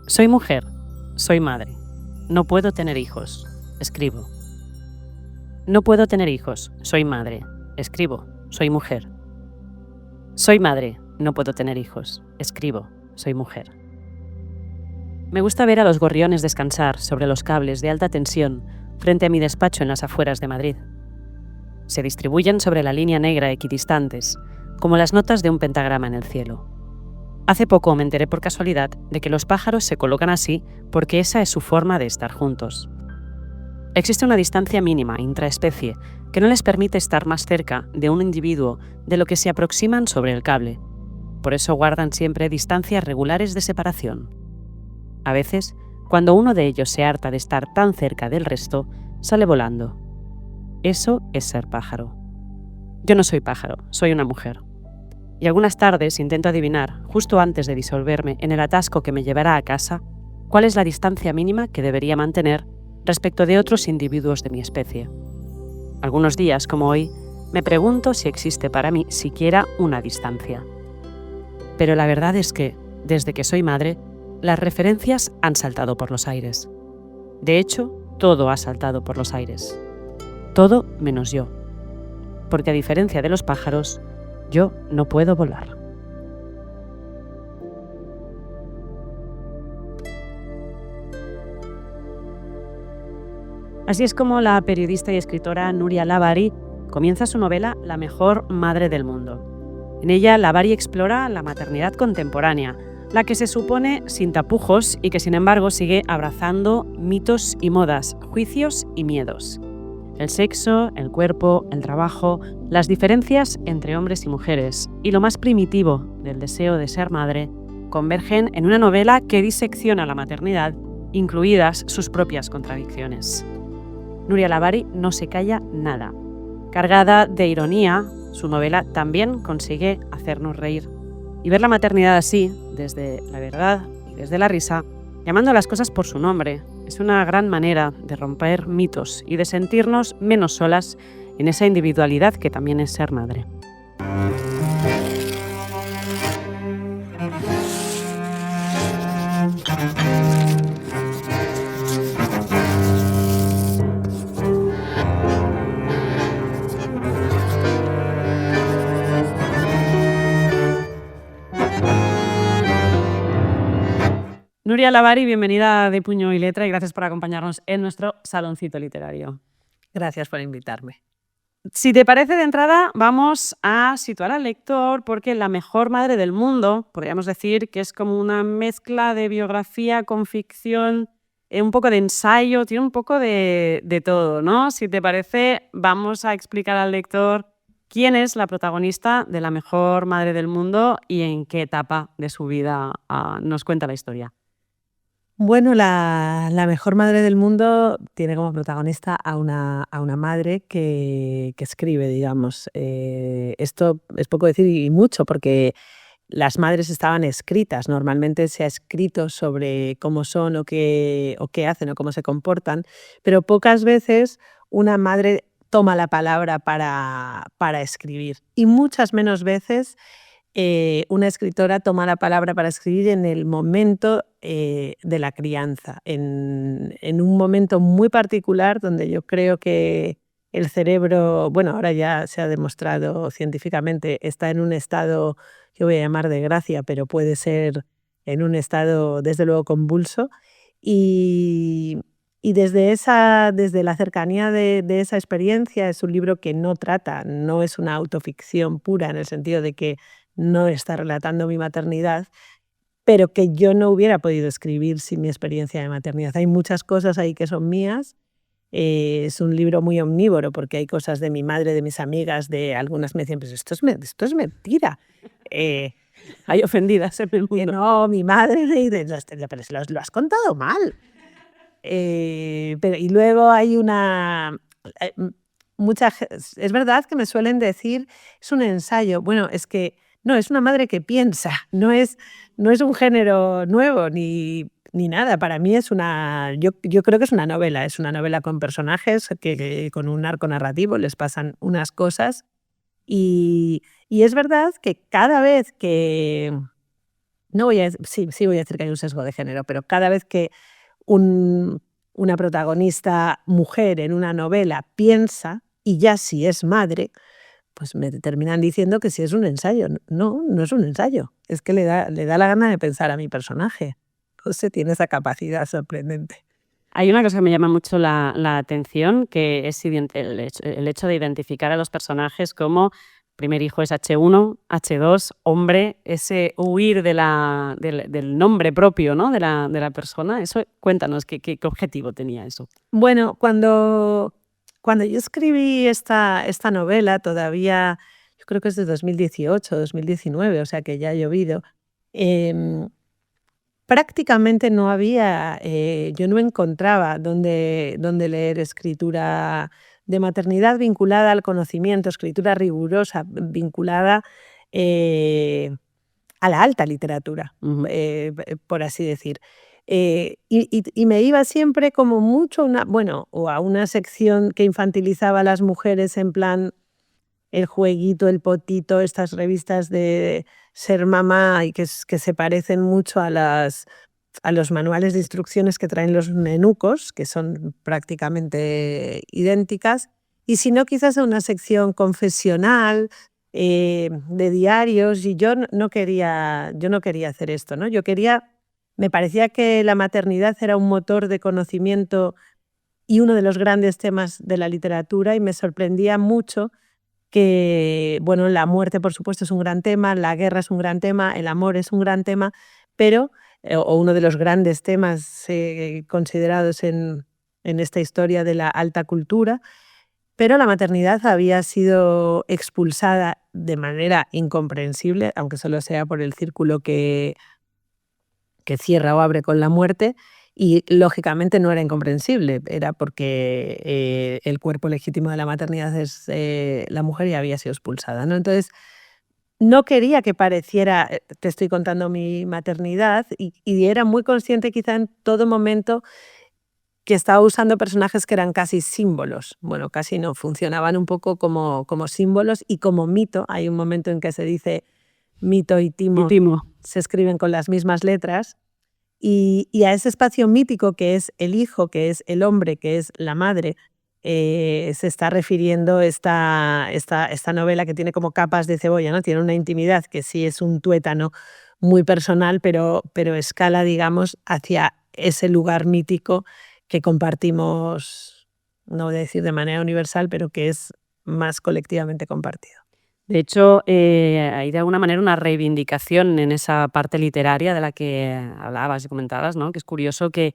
Soy mujer, soy madre. No puedo tener hijos. Escribo. No puedo tener hijos. Soy madre. Escribo. Soy mujer. Soy madre. No puedo tener hijos. Escribo. Soy mujer. Me gusta ver a los gorriones descansar sobre los cables de alta tensión frente a mi despacho en las afueras de Madrid. Se distribuyen sobre la línea negra equidistantes, como las notas de un pentagrama en el cielo. Hace poco me enteré por casualidad de que los pájaros se colocan así porque esa es su forma de estar juntos. Existe una distancia mínima intraespecie que no les permite estar más cerca de un individuo de lo que se aproximan sobre el cable. Por eso guardan siempre distancias regulares de separación. A veces, cuando uno de ellos se harta de estar tan cerca del resto, sale volando. Eso es ser pájaro. Yo no soy pájaro, soy una mujer. Y algunas tardes intento adivinar, justo antes de disolverme en el atasco que me llevará a casa, cuál es la distancia mínima que debería mantener respecto de otros individuos de mi especie. Algunos días, como hoy, me pregunto si existe para mí siquiera una distancia. Pero la verdad es que, desde que soy madre, las referencias han saltado por los aires. De hecho, todo ha saltado por los aires. Todo menos yo. Porque a diferencia de los pájaros, yo no puedo volar. Así es como la periodista y escritora Núria Labari comienza su novela La mejor madre del mundo. En ella, Labari explora la maternidad contemporánea, la que se supone sin tapujos y que sin embargo sigue abrazando mitos y modas, juicios y miedos. El sexo, el cuerpo, el trabajo, las diferencias entre hombres y mujeres y lo más primitivo del deseo de ser madre convergen en una novela que disecciona la maternidad, incluidas sus propias contradicciones. Núria Labari no se calla nada. Cargada de ironía, su novela también consigue hacernos reír. Y ver la maternidad así, desde la verdad y desde la risa, llamando a las cosas por su nombre, es una gran manera de romper mitos y de sentirnos menos solas en esa individualidad que también es ser madre. Núria Labari, bienvenida de Puño y Letra y gracias por acompañarnos en nuestro saloncito literario. Gracias por invitarme. Si te parece, de entrada vamos a situar al lector porque La mejor madre del mundo, podríamos decir que es como una mezcla de biografía con ficción, un poco de ensayo, tiene un poco de todo, ¿no? Si te parece, vamos a explicar al lector quién es la protagonista de La mejor madre del mundo y en qué etapa de su vida nos cuenta la historia. Bueno, la mejor madre del mundo tiene como protagonista a una madre que escribe, digamos. Esto es poco decir y mucho, porque las madres estaban escritas. Normalmente se ha escrito sobre cómo son o qué hacen o cómo se comportan, pero pocas veces una madre toma la palabra para escribir. Y muchas menos veces una escritora toma la palabra para escribir en el momento de la crianza, en un momento muy particular donde yo creo que el cerebro, bueno, ahora ya se ha demostrado científicamente, está en un estado que voy a llamar de gracia, pero puede ser en un estado desde luego convulso, y desde la cercanía de esa experiencia. Es un libro que no es una autoficción pura en el sentido de que no está relatando mi maternidad, pero que yo no hubiera podido escribir sin mi experiencia de maternidad. Hay muchas cosas ahí que son mías. Es un libro muy omnívoro porque hay cosas de mi madre, de mis amigas, de algunas me decían, pues esto es mentira. Hay ofendidas en el mundo. No, mi madre, pero lo has contado mal. Y luego hay una... es verdad que me suelen decir, es un ensayo. Bueno, es que no, es una madre que piensa, no es un género nuevo ni nada. Para mí es yo creo que es una novela con personajes que con un arco narrativo les pasan unas cosas, y es verdad que cada vez que no voy a, sí voy a decir que hay un sesgo de género, pero cada vez que una protagonista mujer en una novela piensa, y ya si es madre, pues me terminan diciendo que si es un ensayo. No, no es un ensayo, es que le da la gana de pensar a mi personaje. No sé, tiene esa capacidad sorprendente. Hay una cosa que me llama mucho la atención, que es el hecho de identificar a los personajes como primer hijo es H1, H2, hombre, ese huir del nombre propio, ¿no? de la persona. Eso, cuéntanos, ¿qué objetivo tenía eso? Bueno, cuando yo escribí esta novela, todavía, yo creo que es de 2018, 2019, o sea que ya ha llovido, prácticamente no había, yo no encontraba dónde leer escritura de maternidad vinculada al conocimiento, escritura rigurosa, vinculada a la alta literatura, por así decir. Y me iba siempre como mucho o a una sección que infantilizaba a las mujeres en plan el jueguito, el potito, estas revistas de ser mamá y que se parecen mucho a los manuales de instrucciones que traen los nenucos, que son prácticamente idénticas, y si no, quizás a una sección confesional, de diarios, y yo no quería hacer esto, ¿no? Me parecía que la maternidad era un motor de conocimiento y uno de los grandes temas de la literatura, y me sorprendía mucho que, bueno, la muerte, por supuesto, es un gran tema, la guerra es un gran tema, el amor es un gran tema, pero, o uno de los grandes temas considerados en esta historia de la alta cultura, pero la maternidad había sido expulsada de manera incomprensible, aunque solo sea por el círculo que cierra o abre con la muerte, y lógicamente no era incomprensible, era porque el cuerpo legítimo de la maternidad es la mujer y había sido expulsada, ¿no? Entonces, no quería que pareciera, te estoy contando mi maternidad, y era muy consciente quizá en todo momento que estaba usando personajes que eran casi símbolos. Bueno, casi no, funcionaban un poco como símbolos y como mito. Hay un momento en que se dice mito y timo. Se escriben con las mismas letras, y a ese espacio mítico que es el hijo, que es el hombre, que es la madre, se está refiriendo esta novela, que tiene como capas de cebolla, ¿no? Tiene una intimidad que sí es un tuétano muy personal, pero escala, digamos, hacia ese lugar mítico que compartimos, no voy a decir de manera universal, pero que es más colectivamente compartido. De hecho, hay de alguna manera una reivindicación en esa parte literaria de la que hablabas y comentabas, ¿no? Que es curioso que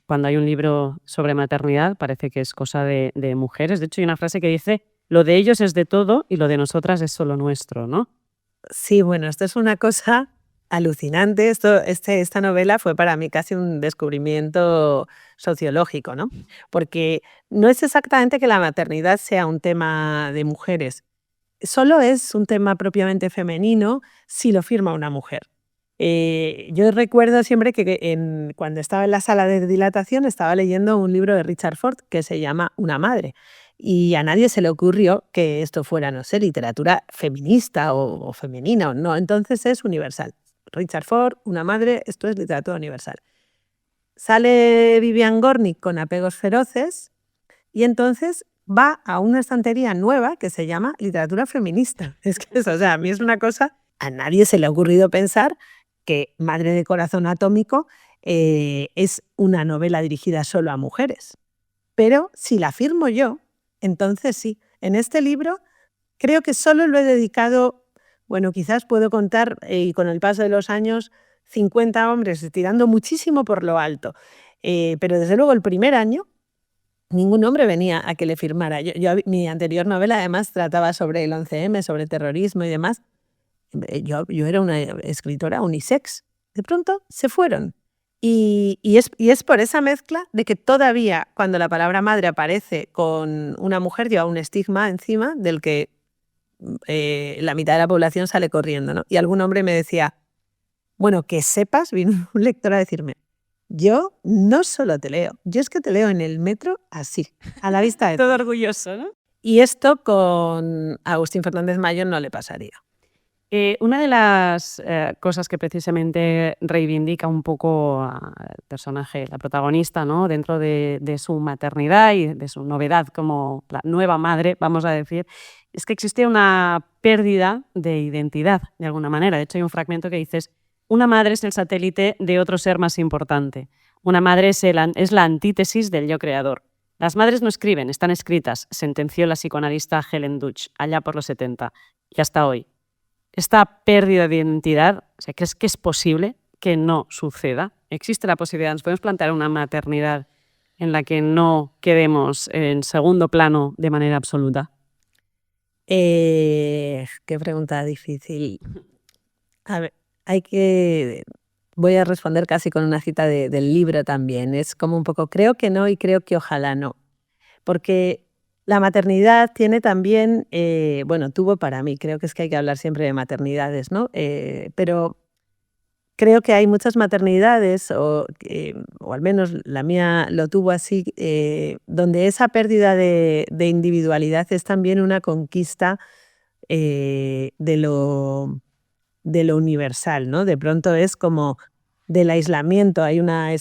cuando hay un libro sobre maternidad parece que es cosa de mujeres. De hecho, hay una frase que dice: lo de ellos es de todo y lo de nosotras es solo nuestro, ¿no? Sí, bueno, esto es una cosa alucinante. Esta novela fue para mí casi un descubrimiento sociológico, ¿no? Porque no es exactamente que la maternidad sea un tema de mujeres, solo es un tema propiamente femenino si lo firma una mujer. Yo recuerdo siempre que cuando estaba en la sala de dilatación estaba leyendo un libro de Richard Ford que se llama Una madre, y a nadie se le ocurrió que esto fuera, no sé, literatura feminista o femenina o no, entonces es universal. Richard Ford, Una madre, esto es literatura universal. Sale Vivian Gornick con Apegos feroces y entonces va a una estantería nueva que se llama literatura feminista. Es que eso, o sea, a mí es una cosa, a nadie se le ha ocurrido pensar que Madre de corazón atómico es una novela dirigida solo a mujeres. Pero si la firmo yo, entonces sí. En este libro creo que solo lo he dedicado, bueno, quizás puedo contar, y con el paso de los años, 50 hombres, tirando muchísimo por lo alto. Pero desde luego el primer año ningún hombre venía a que le firmara. Mi anterior novela además trataba sobre el 11M, sobre terrorismo y demás. Yo era una escritora unisex. De pronto se fueron. Y es por esa mezcla de que todavía cuando la palabra madre aparece con una mujer lleva un estigma encima del que la mitad de la población sale corriendo, ¿no? Y algún hombre me decía, bueno, que sepas, vino un lector a decirme, yo no solo te leo, yo es que te leo en el metro así, a la vista de todo orgulloso, ¿no? Y esto con Agustín Fernández Mayo no le pasaría. Una de las cosas que precisamente reivindica un poco al personaje, la protagonista, ¿no? Dentro de su maternidad y de su novedad como la nueva madre, vamos a decir, es que existe una pérdida de identidad, de alguna manera. De hecho, hay un fragmento que dices, una madre es el satélite de otro ser más importante. Una madre es la antítesis del yo creador. Las madres no escriben, están escritas, sentenció la psicoanalista Helen Dutch allá por los 70 y hasta hoy. Esta pérdida de identidad, o sea, ¿crees que es posible que no suceda? ¿Existe la posibilidad? ¿Nos podemos plantear una maternidad en la que no quedemos en segundo plano de manera absoluta? Qué pregunta difícil. A ver, voy a responder casi con una cita del libro también. Es como un poco, creo que no y creo que ojalá no. Porque la maternidad tiene también, bueno, tuvo para mí, creo que es que hay que hablar siempre de maternidades, ¿no? Pero creo que hay muchas maternidades, o al menos la mía lo tuvo así, donde esa pérdida de individualidad es también una conquista de lo universal, ¿no? De pronto es como del aislamiento. Hay una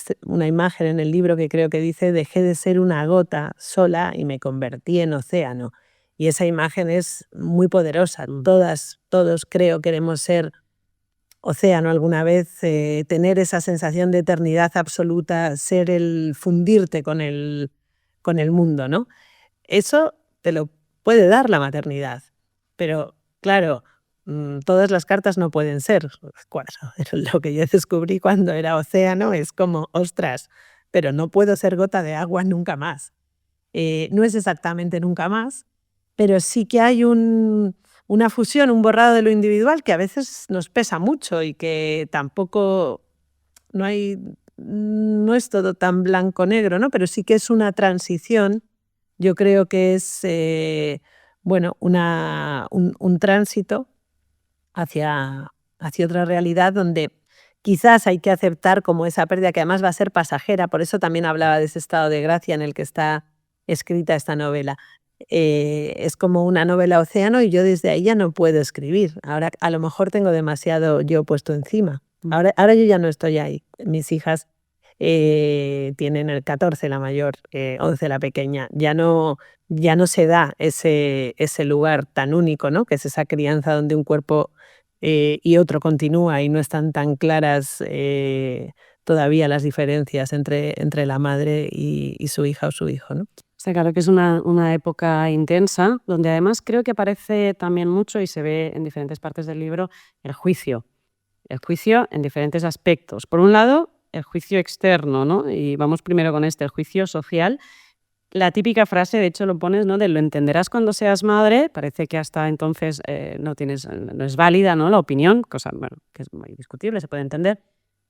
imagen en el libro que creo que dice: dejé de ser una gota sola y me convertí en océano. Y esa imagen es muy poderosa. Todos creo queremos ser océano alguna vez, tener esa sensación de eternidad absoluta, ser el fundirte con el mundo, ¿no? Eso te lo puede dar la maternidad, pero claro, todas las cartas no pueden ser. Claro, lo que yo descubrí cuando era océano es como, ostras, pero no puedo ser gota de agua nunca más. No es exactamente nunca más, pero sí que hay una fusión, un borrado de lo individual que a veces nos pesa mucho y que tampoco no es todo tan blanco-negro, ¿no? Pero sí que es una transición. Yo creo que es bueno, un tránsito hacia otra realidad donde quizás hay que aceptar como esa pérdida que además va a ser pasajera. Por eso también hablaba de ese estado de gracia en el que está escrita esta novela. Es como una novela océano y yo desde ahí ya no puedo escribir. Ahora a lo mejor tengo demasiado yo puesto encima. Ahora yo ya no estoy ahí. Mis hijas tienen el 14 la mayor, 11 la pequeña. Ya no se da ese lugar tan único, ¿no? Que es esa crianza donde un cuerpo y otro continúa y no están tan claras todavía las diferencias entre la madre y su hija o su hijo, ¿no? Está claro que es una época intensa, donde además creo que aparece también mucho y se ve en diferentes partes del libro el juicio en diferentes aspectos. Por un lado, el juicio externo, ¿no? Y vamos primero con el juicio social. La típica frase, de hecho lo pones, ¿no? De lo entenderás cuando seas madre, parece que hasta entonces no es válida, ¿no? La opinión, cosa bueno, que es muy discutible, se puede entender.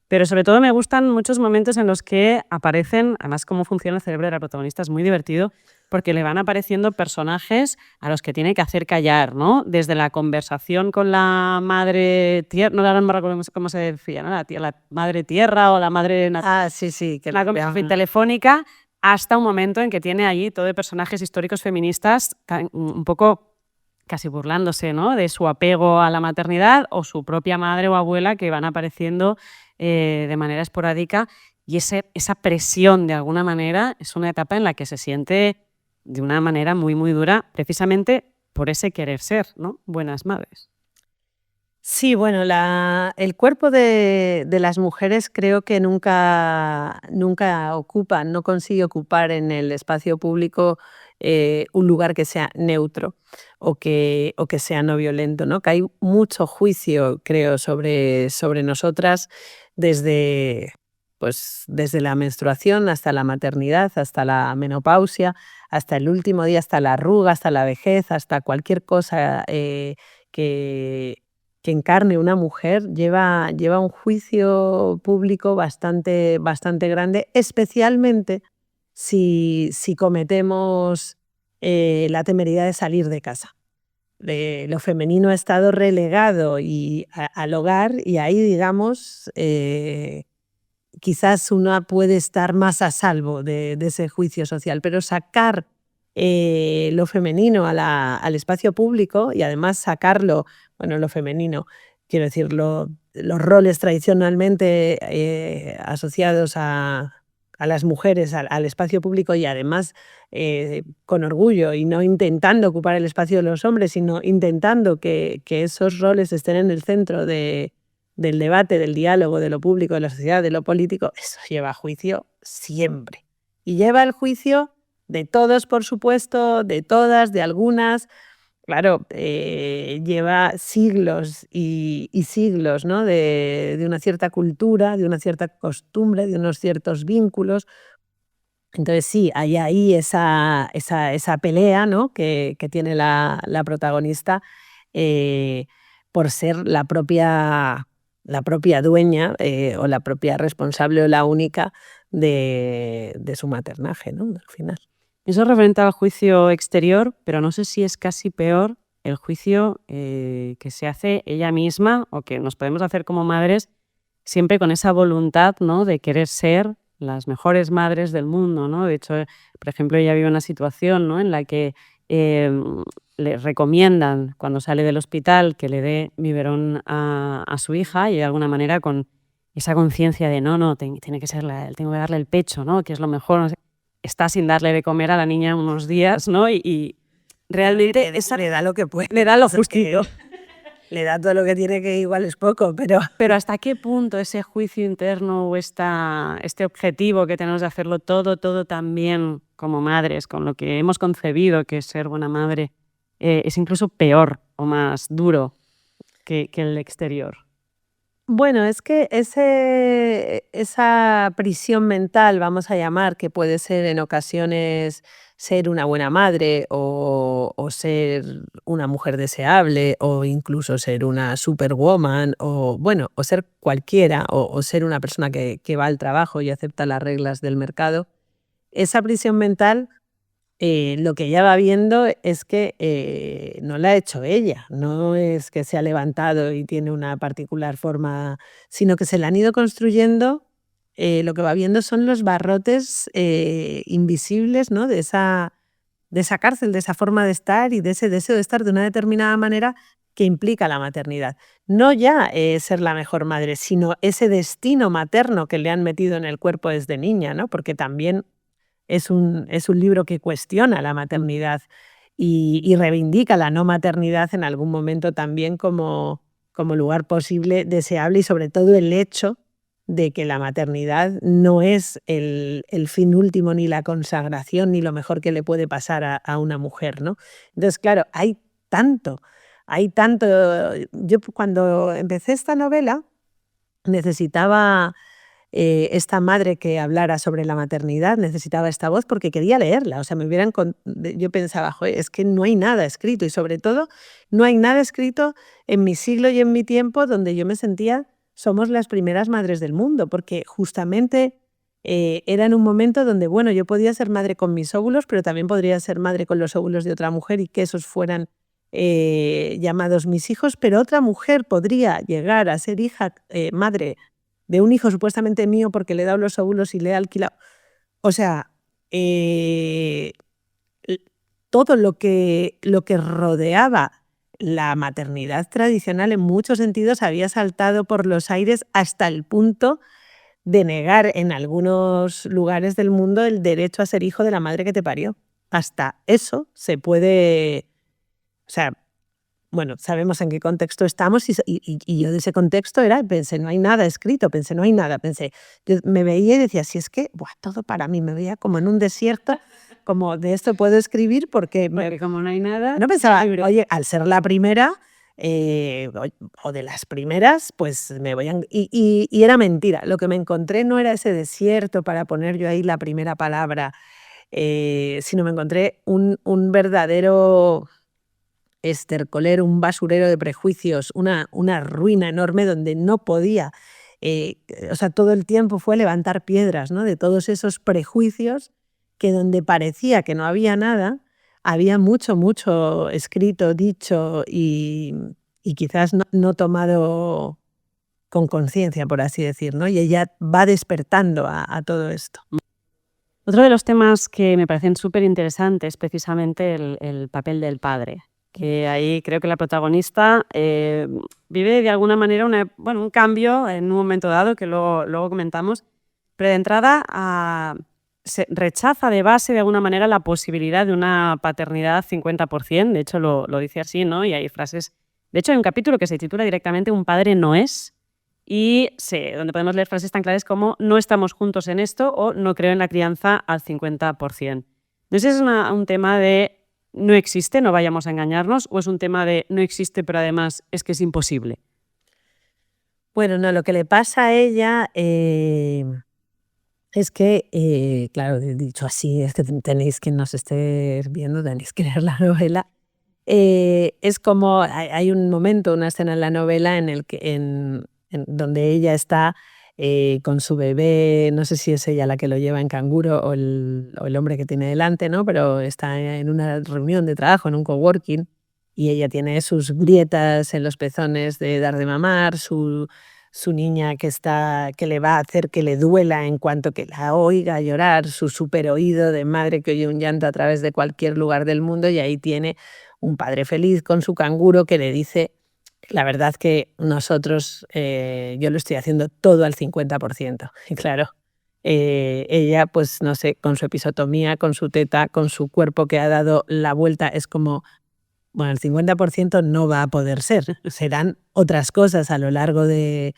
Pero sobre todo me gustan muchos momentos en los que aparecen, además cómo funciona el cerebro de la protagonista es muy divertido, porque le van apareciendo personajes a los que tiene que hacer callar, ¿no? Desde la conversación con la madre tierra, no me recuerdo cómo se decía, ¿no? La madre tierra o la madre... Sí, que la conversación telefónica, hasta un momento en que tiene allí todo de personajes históricos feministas un poco casi burlándose, ¿no? De su apego a la maternidad o su propia madre o abuela que van apareciendo de manera esporádica y esa presión de alguna manera es una etapa en la que se siente de una manera muy muy dura precisamente por ese querer ser, ¿no? Buenas madres. Sí, bueno, el cuerpo de las mujeres creo que nunca ocupa, no consigue ocupar en el espacio público un lugar que sea neutro o que sea no violento, ¿no? Que hay mucho juicio, creo, sobre nosotras desde la menstruación hasta la maternidad, hasta la menopausia, hasta el último día, hasta la arruga, hasta la vejez, hasta cualquier cosa que encarne una mujer lleva un juicio público bastante grande, especialmente si cometemos la temeridad de salir de casa. Lo femenino ha estado relegado al hogar y ahí, digamos, quizás uno puede estar más a salvo de ese juicio social, pero sacar lo femenino al espacio público y además sacarlo, bueno, lo femenino, quiero decir, los roles tradicionalmente asociados a las mujeres al espacio público y además con orgullo y no intentando ocupar el espacio de los hombres, sino intentando que esos roles estén en el centro del debate, del diálogo, de lo público, de la sociedad, de lo político, eso lleva a juicio siempre. Y lleva el juicio de todos, por supuesto, de todas, de algunas. Claro, lleva siglos y siglos, ¿no? de una cierta cultura, de una cierta costumbre, de unos ciertos vínculos. Entonces sí, hay ahí esa pelea, ¿no? que tiene la protagonista por ser la propia dueña o la propia responsable o la única de su maternaje, ¿no? Al final. Eso referente al juicio exterior, pero no sé si es casi peor el juicio que se hace ella misma o que nos podemos hacer como madres siempre con esa voluntad, ¿no? de querer ser las mejores madres del mundo, ¿no? De hecho, por ejemplo, ella vive una situación, ¿no? en la que le recomiendan cuando sale del hospital que le dé biberón a su hija y de alguna manera con esa conciencia de tiene que ser tengo que darle el pecho, ¿no? que es lo mejor, no sé. Está sin darle de comer a la niña unos días, ¿no? Y realmente le da lo que puede. le da lo justito. Le da todo lo que tiene, que igual es poco, pero... Pero ¿hasta qué punto ese juicio interno o este objetivo que tenemos de hacerlo todo tan bien como madres, con lo que hemos concebido que es ser buena madre, es incluso peor o más duro que el exterior? Bueno, es que esa prisión mental, vamos a llamar, que puede ser en ocasiones ser una buena madre o ser una mujer deseable o incluso ser una superwoman o, bueno, o ser cualquiera o ser una persona que va al trabajo y acepta las reglas del mercado, esa prisión mental lo que ella va viendo es que no la ha hecho ella, no es que se ha levantado y tiene una particular forma, sino que se la han ido construyendo. Lo que va viendo son los barrotes invisibles, ¿no? de esa cárcel, de esa forma de estar y de ese deseo de estar de una determinada manera que implica la maternidad. No ya ser la mejor madre, sino ese destino materno que le han metido en el cuerpo desde niña, ¿no? Porque también es un libro que cuestiona la maternidad y reivindica la no maternidad en algún momento también como lugar posible, deseable y sobre todo el hecho de que la maternidad no es el fin último, ni la consagración, ni lo mejor que le puede pasar a una mujer, ¿no? Entonces, claro, hay tanto. Yo cuando empecé esta novela necesitaba esta madre que hablara sobre la maternidad, necesitaba esta voz porque quería leerla. O sea, yo pensaba, joder, es que no hay nada escrito y sobre todo no hay nada escrito en mi siglo y en mi tiempo donde yo me sentía, somos las primeras madres del mundo, porque justamente era en un momento donde, bueno, yo podía ser madre con mis óvulos, pero también podría ser madre con los óvulos de otra mujer y que esos fueran llamados mis hijos, pero otra mujer podría llegar a ser madre de un hijo supuestamente mío porque le he dado los óvulos y le he alquilado. O sea, todo lo que rodeaba la maternidad tradicional en muchos sentidos había saltado por los aires hasta el punto de negar en algunos lugares del mundo el derecho a ser hijo de la madre que te parió. Hasta eso se puede... O sea, bueno, sabemos en qué contexto estamos y yo de ese contexto pensé, no hay nada escrito, yo me veía y decía, si es que, todo para mí, me veía como en un desierto, como de esto puedo escribir porque como no hay nada... No pensaba, oye, al ser la primera o de las primeras, pues me voy a... Y era mentira, lo que me encontré no era ese desierto para poner yo ahí la primera palabra, sino me encontré un verdadero estercolero, un basurero de prejuicios, una ruina enorme donde no podía, o sea, todo el tiempo fue levantar piedras, ¿no? De todos esos prejuicios que donde parecía que no había nada, había mucho escrito, dicho y quizás no tomado con conciencia, por así decir, ¿no? Y ella va despertando a todo esto. Otro de los temas que me parecen súper interesantes es precisamente el papel del padre, que ahí creo que la protagonista vive de alguna manera un cambio en un momento dado, que luego comentamos, pero de entrada se rechaza de base de alguna manera la posibilidad de una paternidad 50%, de hecho lo dice así, ¿no? Y hay frases, de hecho hay un capítulo que se titula directamente Un padre no es, y donde podemos leer frases tan claras como no estamos juntos en esto o no creo en la crianza al 50%. Entonces es un tema de no existe, no vayamos a engañarnos, o es un tema de no existe pero además es que es imposible. Bueno, no, lo que le pasa a ella es que, claro, dicho así, es que tenéis, quien nos esté viendo, tenéis que leer la novela. Es como, hay un momento, una escena en la novela en el que donde ella está con su bebé, no sé si es ella la que lo lleva en canguro o el hombre que tiene delante, ¿no? Pero está en una reunión de trabajo, en un coworking, y ella tiene sus grietas en los pezones de dar de mamar, su niña que le va a hacer que le duela en cuanto que la oiga llorar, su super oído de madre que oye un llanto a través de cualquier lugar del mundo, y ahí tiene un padre feliz con su canguro que le dice: la verdad que nosotros, yo lo estoy haciendo todo al 50%. Y claro, ella, pues no sé, con su episotomía, con su teta, con su cuerpo que ha dado la vuelta, es como, bueno, el 50% no va a poder ser. Serán otras cosas a lo largo de,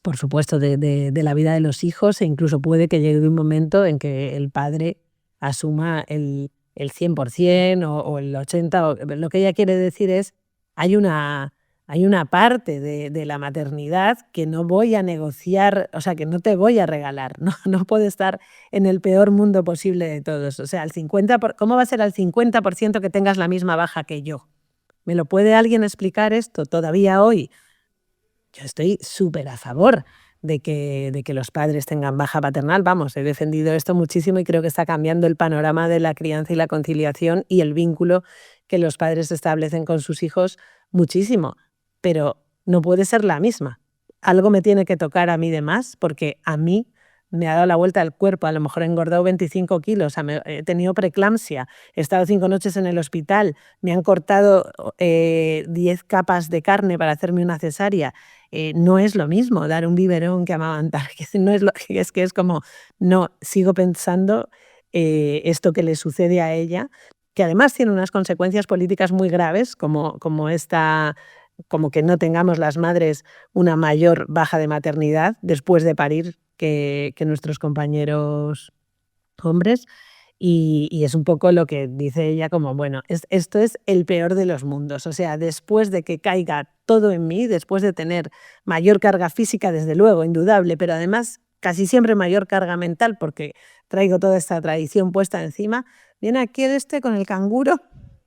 por supuesto, de la vida de los hijos, e incluso puede que llegue un momento en que el padre asuma el 100% o el 80%. Lo que ella quiere decir es, hay una, hay una parte de la maternidad que no voy a negociar, o sea, que no te voy a regalar, no, no puede estar en el peor mundo posible de todos. O sea, ¿cómo va a ser al 50% que tengas la misma baja que yo? ¿Me lo puede alguien explicar esto todavía hoy? Yo estoy súper a favor de que los padres tengan baja paternal. Vamos, he defendido esto muchísimo y creo que está cambiando el panorama de la crianza y la conciliación y el vínculo que los padres establecen con sus hijos muchísimo. Pero no puede ser la misma. Algo me tiene que tocar a mí de más, porque a mí me ha dado la vuelta al cuerpo. A lo mejor he engordado 25 kilos, he tenido preeclampsia, he estado 5 noches en el hospital, me han cortado 10 capas de carne para hacerme una cesárea. No es lo mismo dar un biberón que amamantar. No es que es como, no, sigo pensando esto que le sucede a ella, que además tiene unas consecuencias políticas muy graves, como que no tengamos las madres una mayor baja de maternidad después de parir que nuestros compañeros hombres. Y es un poco lo que dice ella, como, bueno, esto es el peor de los mundos. O sea, después de que caiga todo en mí, después de tener mayor carga física, desde luego, indudable, pero además casi siempre mayor carga mental, porque traigo toda esta tradición puesta encima, viene aquí con el canguro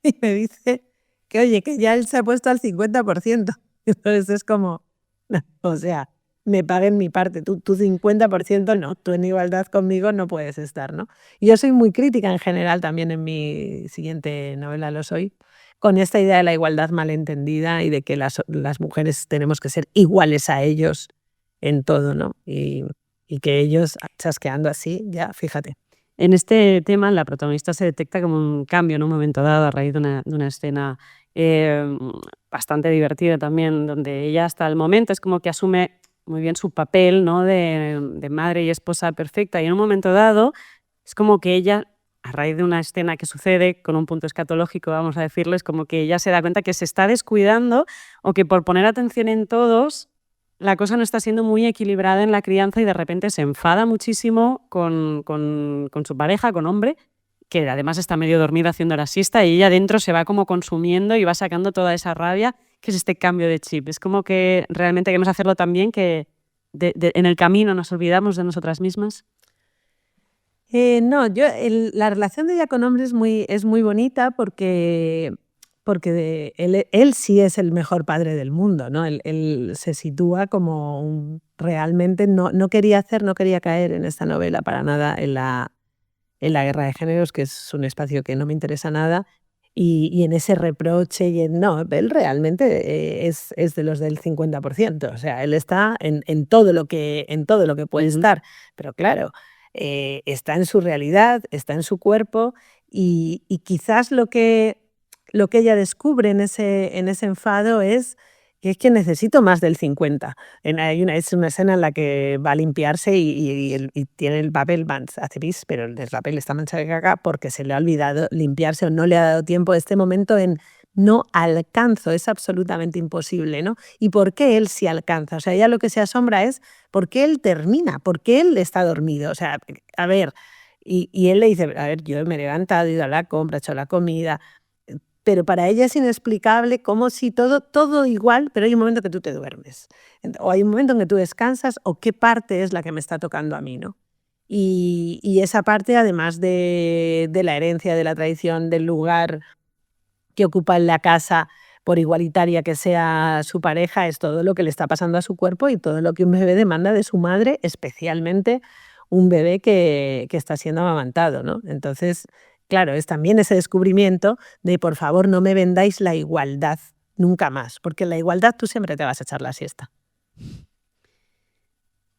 y me dice que, oye, que ya él se ha puesto al 50%. Entonces es como, no, o sea, me paguen mi parte, tú 50% no, tú en igualdad conmigo no puedes estar, ¿no? Y yo soy muy crítica en general, también en mi siguiente novela lo soy, con esta idea de la igualdad malentendida y de que las mujeres tenemos que ser iguales a ellos en todo, ¿no? Y que ellos, chasqueando así, ya, fíjate. En este tema, la protagonista se detecta como un cambio en un momento dado a raíz de una escena bastante divertida también, donde ella hasta el momento es como que asume muy bien su papel, ¿no? de madre y esposa perfecta, y en un momento dado es como que ella, a raíz de una escena que sucede con un punto escatológico, vamos a decirlo, es como que ella se da cuenta que se está descuidando o que por poner atención en todos la cosa no está siendo muy equilibrada en la crianza, y de repente se enfada muchísimo con su pareja, con hombre, que además está medio dormida haciendo la siesta, y ella dentro se va como consumiendo y va sacando toda esa rabia, que es este cambio de chip. Es como que realmente queremos hacerlo también, que en el camino nos olvidamos de nosotras mismas. No, la relación de ella con hombres es muy bonita porque él sí es el mejor padre del mundo, ¿no? Él se sitúa como realmente no quería caer en esta novela para nada en la guerra de géneros, que es un espacio que no me interesa nada, y en ese reproche, no, él realmente es de los del 50%. O sea, él está en todo lo que puede estar, pero claro, está en su realidad, está en su cuerpo y quizás lo que ella descubre en ese enfado es que necesito más del 50. Es una escena en la que va a limpiarse y tiene el papel, hace pis, pero el papel está manchado de caca porque se le ha olvidado limpiarse o no le ha dado tiempo este momento en no alcanzo, es absolutamente imposible, ¿no? ¿Y por qué él sí alcanza? O sea, ella lo que se asombra es por qué él termina, por qué él está dormido. O sea, a ver, y él le dice, a ver, yo me he levantado, he ido a la compra, he hecho la comida, pero para ella es inexplicable como si todo igual, pero hay un momento que tú te duermes, o hay un momento en que tú descansas, o qué parte es la que me está tocando a mí, ¿no? Y esa parte, además de la herencia, de la tradición, del lugar que ocupa en la casa, por igualitaria que sea su pareja, es todo lo que le está pasando a su cuerpo y todo lo que un bebé demanda de su madre, especialmente un bebé que está siendo amamantado, ¿no? Entonces, claro, es también ese descubrimiento de, por favor, no me vendáis la igualdad nunca más, porque en la igualdad tú siempre te vas a echar la siesta.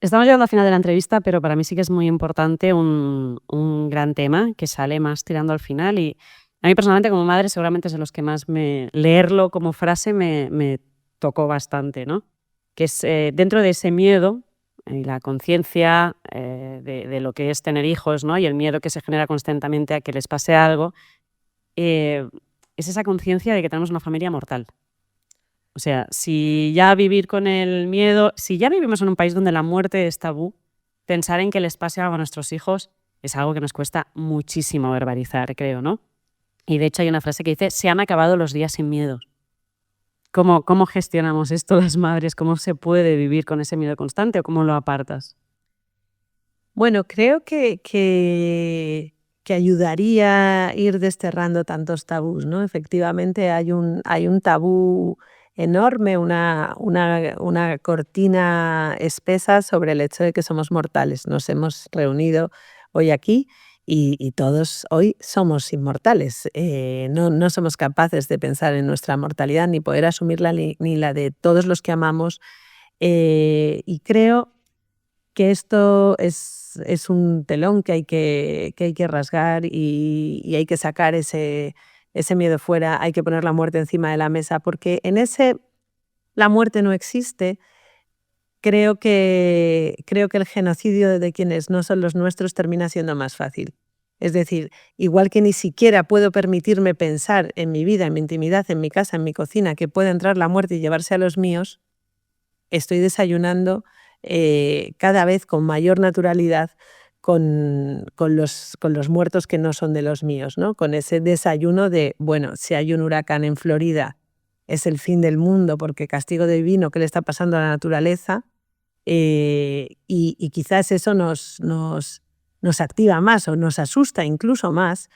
Estamos llegando al final de la entrevista, pero para mí sí que es muy importante un gran tema que sale más tirando al final y a mí personalmente como madre seguramente es de los que más leerlo como frase me tocó bastante, ¿no? Que es dentro de ese miedo y la conciencia de lo que es tener hijos, ¿no? Y el miedo que se genera constantemente a que les pase algo, es esa conciencia de que tenemos una familia mortal. O sea, si ya vivir con el miedo, si ya vivimos en un país donde la muerte es tabú, pensar en que les pase algo a nuestros hijos es algo que nos cuesta muchísimo verbalizar, creo, ¿no? Y de hecho hay una frase que dice, se han acabado los días sin miedo. ¿Cómo gestionamos esto las madres? ¿Cómo se puede vivir con ese miedo constante o cómo lo apartas? Bueno, creo que ayudaría ir desterrando tantos tabús, ¿no? Efectivamente hay un tabú enorme, una cortina espesa sobre el hecho de que somos mortales. Nos hemos reunido hoy aquí y todos hoy somos inmortales. No somos capaces de pensar en nuestra mortalidad ni poder asumirla ni la de todos los que amamos. Y creo que esto es un telón que hay que rasgar y hay que sacar ese miedo fuera, hay que poner la muerte encima de la mesa, porque en ese la muerte no existe. Creo que el genocidio de quienes no son los nuestros termina siendo más fácil. Es decir, igual que ni siquiera puedo permitirme pensar en mi vida, en mi intimidad, en mi casa, en mi cocina, que pueda entrar la muerte y llevarse a los míos, estoy desayunando cada vez con mayor naturalidad con los muertos que no son de los míos, ¿no? Con ese desayuno de, bueno, si hay un huracán en Florida, es el fin del mundo porque castigo divino, ¿qué le está pasando a la naturaleza? Y quizás eso nos activa más o nos asusta incluso más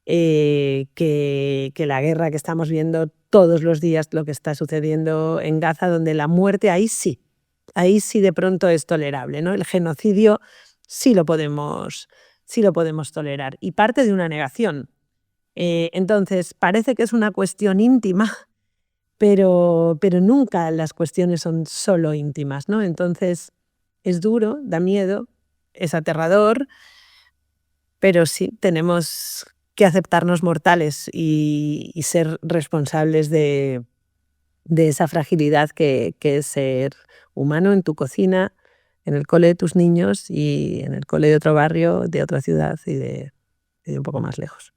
que la guerra que estamos viendo todos los días, lo que está sucediendo en Gaza, donde la muerte ahí sí de pronto es tolerable, ¿no? El genocidio sí lo podemos tolerar y parte de una negación. Entonces, parece que es una cuestión íntima, pero nunca las cuestiones son solo íntimas, ¿no? Entonces, es duro, da miedo, es aterrador, pero sí tenemos que aceptarnos mortales y ser responsables de esa fragilidad que es ser humano en tu cocina, en el cole de tus niños y en el cole de otro barrio, de otra ciudad y de un poco más lejos.